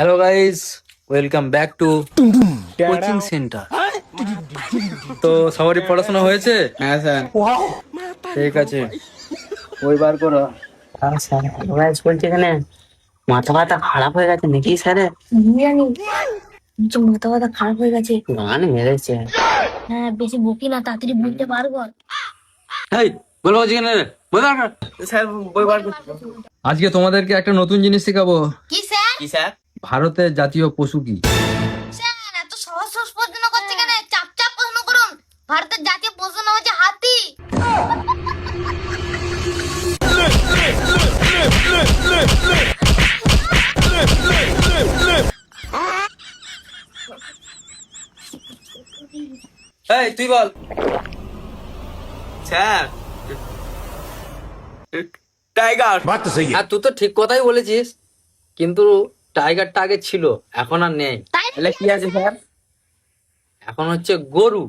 Hello guys, welcome back to coaching centre. তো সবারই পড়াশোনা হয়েছে? হ্যাঁ স্যার। ঠিক আছে, ওই বার করো। আর স্যার ওরা বলছে এখানে মাথা ব্যথা খারাপ হয়ে গেছে নাকি স্যার? জানি যে মাথা ব্যথা খারাপ হয়ে গেছে। গান মেরেছে। হ্যাঁ, বেশি বকি না, তাড়াতাড়ি বলতে পারবো। এই বলো যেখানে স্যার বই বার করতে। আজকে তোমাদেরকে একটা নতুন জিনিস শেখাবো। কি স্যার? কি স্যার? ভারতের জাতীয় পশু কি? স্যার এত সহজ সহজ প্রশ্ন করছে কেন? চাপ চাপ প্রশ্ন করুন। ভারতের জাতীয় পশু নাম হচ্ছে হাতি। এই তুই বল। Sir tiger. बात तो सही है। আর তুই তো ঠিক কথাই বলেছিস, কিন্তু টাইগারটা আগে ছিল, এখন আর নেই। তাই তাহলে কি আছে স্যার? এখন হচ্ছে গরু।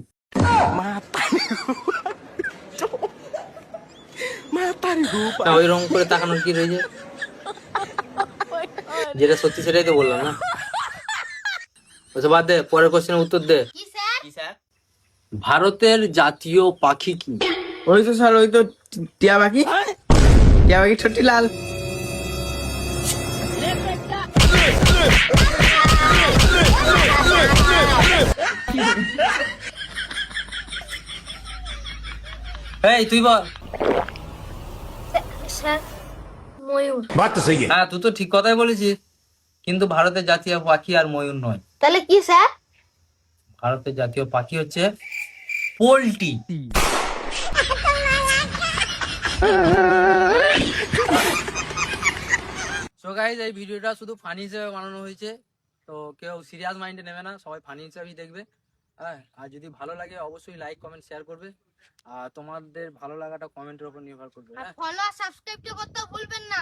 না, ওই রকম করে তাকানোর কি রয়েছে? যেটা সত্যি সেটাই তো বললাম না। ওসব বাদ দে, পরের কোশ্চেনের উত্তর দে। কি স্যার? কি স্যার? ভারতের জাতীয় পাখি কি? ওই তো স্যার, ওই তো টিয়া পাখি। টিয়া পাখি ছোটি লাল। এই তুই বল। স্যার ময়ূর। बात तो सही है। হ্যাঁ, তুই তো ঠিক কথাই বলেছিস, কিন্তু ভারতের জাতীয় পাখি আর ময়ূর নয়। তাহলে কি স্যার? ভারতের জাতীয় পাখি হচ্ছে পোল্ট্রি। সো গাইস, এই ভিডিওটা শুধু ফানি হিসেবে বানানো হয়েছে, তো কেউ সিরিয়াস মাইন্ডে নেবে না, সবাই ফানি হিসেবেই দেখবে। হ্যাঁ, আর যদি ভালো লাগে অবশ্যই লাইক কমেন্ট শেয়ার করবে, আর তোমাদের ভালো লাগাটা কমেন্টের উপর নির্ভর করবে। আর হ্যাঁ, ফলো আর সাবস্ক্রাইব করতে ভুলবেন না।